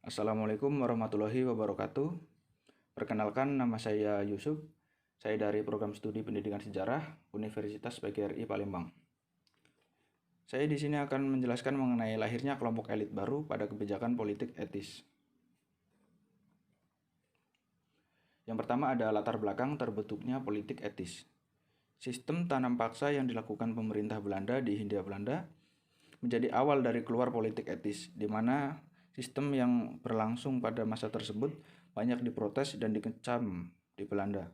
Assalamualaikum warahmatullahi wabarakatuh. Perkenalkan, nama saya Yusuf. Saya dari Program Studi Pendidikan Sejarah Universitas PGRI Palembang. Saya di sini akan menjelaskan mengenai lahirnya kelompok elit baru pada kebijakan politik etis. Yang pertama ada latar belakang terbentuknya politik etis. Sistem tanam paksa yang dilakukan pemerintah Belanda di Hindia Belanda menjadi awal dari keluar politik etis, di mana sistem yang berlangsung pada masa tersebut banyak diprotes dan dikecam di Belanda.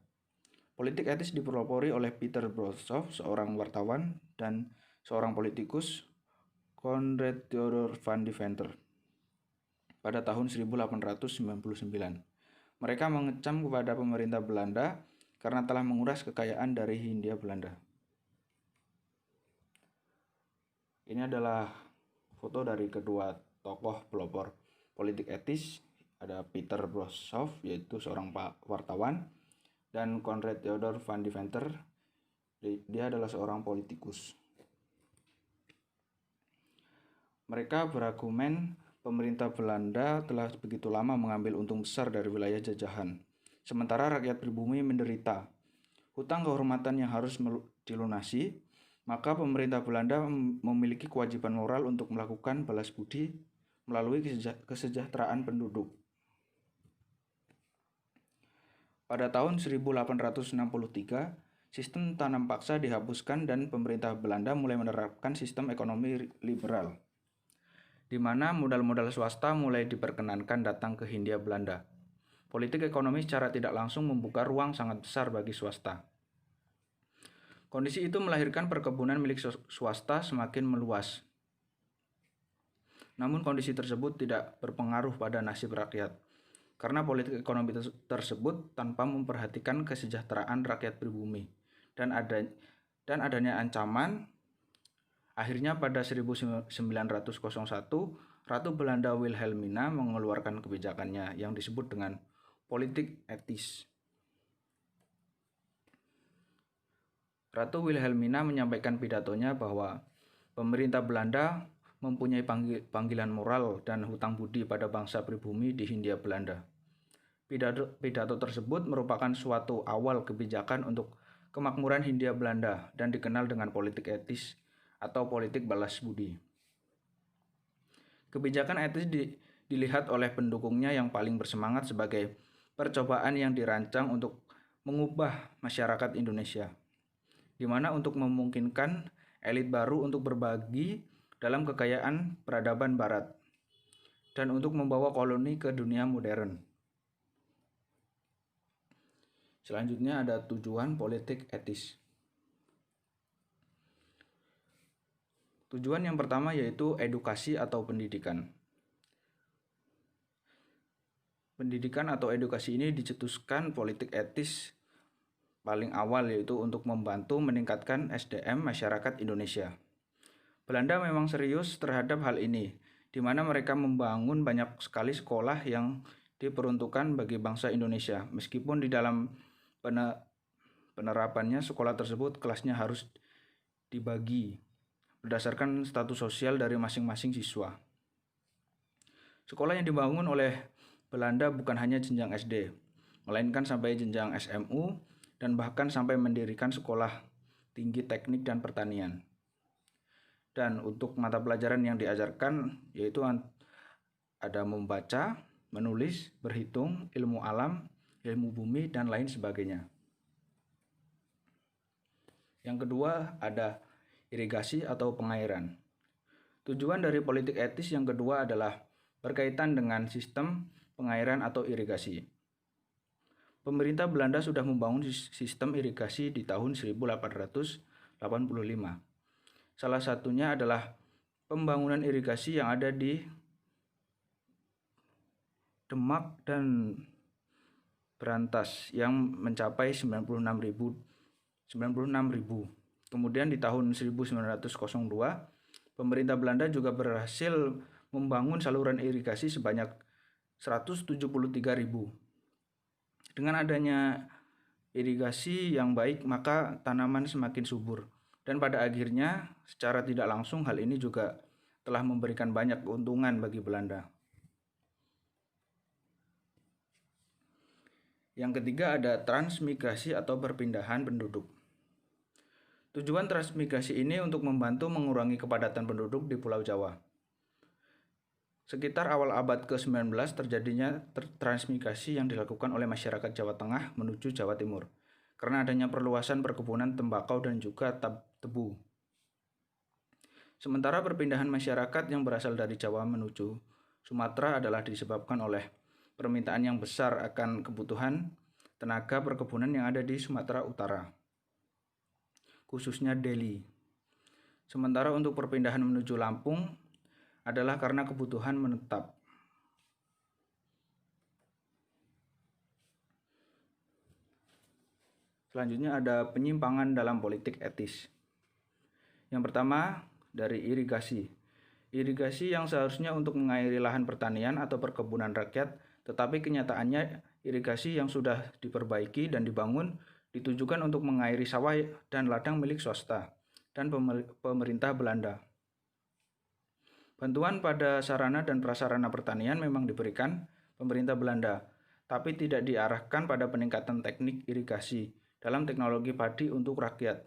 Politik etis dipelopori oleh Peter Broshoff, seorang wartawan, dan seorang politikus, Conrad Theodor van Deventer, pada tahun 1899. Mereka mengecam kepada pemerintah Belanda karena telah menguras kekayaan dari Hindia Belanda. Ini adalah foto dari kedua tokoh pelopor politik etis. Ada Peter Broshoff, yaitu seorang wartawan, dan Conrad Theodor van Deventer, dia adalah seorang politikus. Mereka berargumen pemerintah Belanda telah begitu lama mengambil untung besar dari wilayah jajahan, sementara rakyat pribumi menderita hutang kehormatan yang harus dilunasi. Maka pemerintah Belanda memiliki kewajiban moral untuk melakukan balas budi melalui kesejahteraan penduduk. Pada tahun 1863, sistem tanam paksa dihapuskan dan pemerintah Belanda mulai menerapkan sistem ekonomi liberal, di mana modal-modal swasta mulai diperkenankan datang ke Hindia Belanda. Politik ekonomi secara tidak langsung membuka ruang sangat besar bagi swasta. Kondisi itu melahirkan perkebunan milik swasta semakin meluas. Namun kondisi tersebut tidak berpengaruh pada nasib rakyat, karena politik ekonomi tersebut tanpa memperhatikan kesejahteraan rakyat pribumi dan adanya ancaman. Akhirnya pada 1901, Ratu Belanda Wilhelmina mengeluarkan kebijakannya yang disebut dengan politik etis. Ratu Wilhelmina menyampaikan pidatonya bahwa pemerintah Belanda mempunyai panggilan moral dan hutang budi pada bangsa pribumi di Hindia Belanda. Pidato tersebut merupakan suatu awal kebijakan untuk kemakmuran Hindia Belanda dan dikenal dengan politik etis atau politik balas budi. Kebijakan etis dilihat oleh pendukungnya yang paling bersemangat sebagai percobaan yang dirancang untuk mengubah masyarakat Indonesia, di mana untuk memungkinkan elit baru untuk berbagi dalam kekayaan peradaban Barat dan untuk membawa koloni ke dunia modern. Selanjutnya ada tujuan politik etis. Tujuan yang pertama yaitu edukasi atau pendidikan. Pendidikan atau edukasi ini dicetuskan politik etis paling awal, yaitu untuk membantu meningkatkan SDM masyarakat Indonesia. Belanda memang serius terhadap hal ini, di mana mereka membangun banyak sekali sekolah yang diperuntukkan bagi bangsa Indonesia. Meskipun di dalam penerapannya sekolah tersebut kelasnya harus dibagi berdasarkan status sosial dari masing-masing siswa. Sekolah yang dibangun oleh Belanda bukan hanya jenjang SD, melainkan sampai jenjang SMU dan bahkan sampai mendirikan sekolah tinggi teknik dan pertanian. Dan untuk mata pelajaran yang diajarkan yaitu ada membaca, menulis, berhitung, ilmu alam, ilmu bumi, dan lain sebagainya. Yang kedua ada irigasi atau pengairan. Tujuan dari politik etis yang kedua adalah berkaitan dengan sistem pengairan atau irigasi. Pemerintah Belanda sudah membangun sistem irigasi di tahun 1885. Salah satunya adalah pembangunan irigasi yang ada di Demak dan Brantas yang mencapai 96.000. Kemudian di tahun 1902, pemerintah Belanda juga berhasil membangun saluran irigasi sebanyak 173.000. Dengan adanya irigasi yang baik, maka tanaman semakin subur. Dan pada akhirnya, secara tidak langsung hal ini juga telah memberikan banyak keuntungan bagi Belanda. Yang ketiga ada transmigrasi atau perpindahan penduduk. Tujuan transmigrasi ini untuk membantu mengurangi kepadatan penduduk di Pulau Jawa. Sekitar awal abad ke-19 terjadinya transmigrasi yang dilakukan oleh masyarakat Jawa Tengah menuju Jawa Timur karena adanya perluasan perkebunan tembakau dan juga tebu. Sementara perpindahan masyarakat yang berasal dari Jawa menuju Sumatera adalah disebabkan oleh permintaan yang besar akan kebutuhan tenaga perkebunan yang ada di Sumatera Utara, khususnya Deli. Sementara untuk perpindahan menuju Lampung adalah karena kebutuhan menetap. Selanjutnya ada penyimpangan dalam politik etis. Yang pertama dari irigasi. Irigasi yang seharusnya untuk mengairi lahan pertanian atau perkebunan rakyat, tetapi kenyataannya irigasi yang sudah diperbaiki dan dibangun ditujukan untuk mengairi sawah dan ladang milik swasta dan pemerintah Belanda. Bantuan pada sarana dan prasarana pertanian memang diberikan pemerintah Belanda, tapi tidak diarahkan pada peningkatan teknik irigasi dalam teknologi padi untuk rakyat.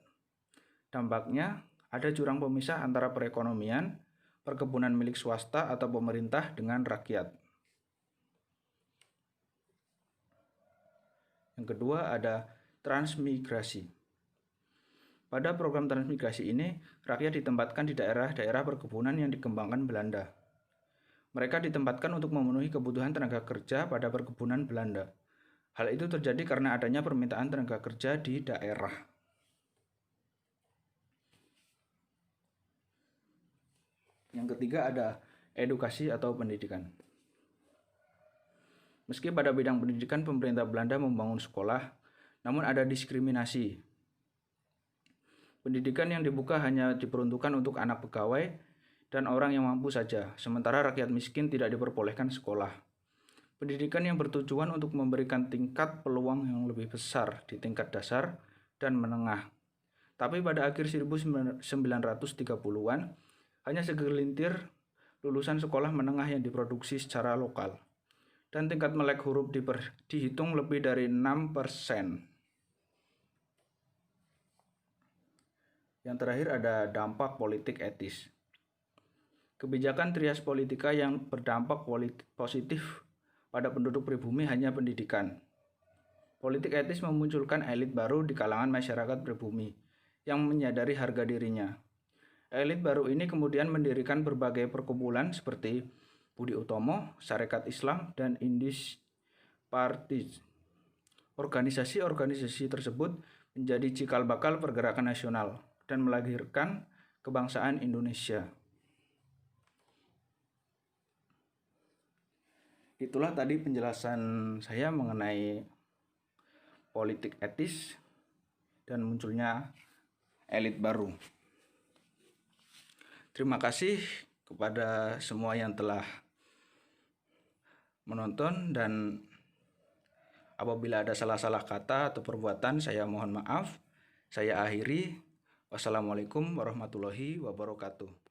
Dampaknya, ada jurang pemisah antara perekonomian, perkebunan milik swasta atau pemerintah dengan rakyat. Yang kedua ada transmigrasi. Pada program transmigrasi ini, rakyat ditempatkan di daerah-daerah perkebunan yang dikembangkan Belanda. Mereka ditempatkan untuk memenuhi kebutuhan tenaga kerja pada perkebunan Belanda. Hal itu terjadi karena adanya permintaan tenaga kerja di daerah. Yang ketiga ada edukasi atau pendidikan. Meski pada bidang pendidikan pemerintah Belanda membangun sekolah, namun ada diskriminasi. Pendidikan yang dibuka hanya diperuntukkan untuk anak pegawai dan orang yang mampu saja, sementara rakyat miskin tidak diperbolehkan sekolah. Pendidikan yang bertujuan untuk memberikan tingkat peluang yang lebih besar di tingkat dasar dan menengah. Tapi pada akhir 1930-an, hanya segelintir lulusan sekolah menengah yang diproduksi secara lokal. Dan tingkat melek huruf dihitung lebih dari 6%. Yang terakhir ada dampak politik etis. Kebijakan trias politika yang berdampak positif pada penduduk pribumi hanya pendidikan. Politik etis memunculkan elit baru di kalangan masyarakat pribumi yang menyadari harga dirinya. Elit baru ini kemudian mendirikan berbagai perkumpulan seperti Budi Utomo, Sarekat Islam, dan Indis Party. Organisasi-organisasi tersebut menjadi cikal bakal pergerakan nasional dan melahirkan kebangsaan Indonesia. Itulah tadi penjelasan saya mengenai politik etis dan munculnya elit baru. Terima kasih kepada semua yang telah menonton, dan apabila ada salah-salah kata atau perbuatan saya mohon maaf. Saya akhiri. Wassalamualaikum warahmatullahi wabarakatuh.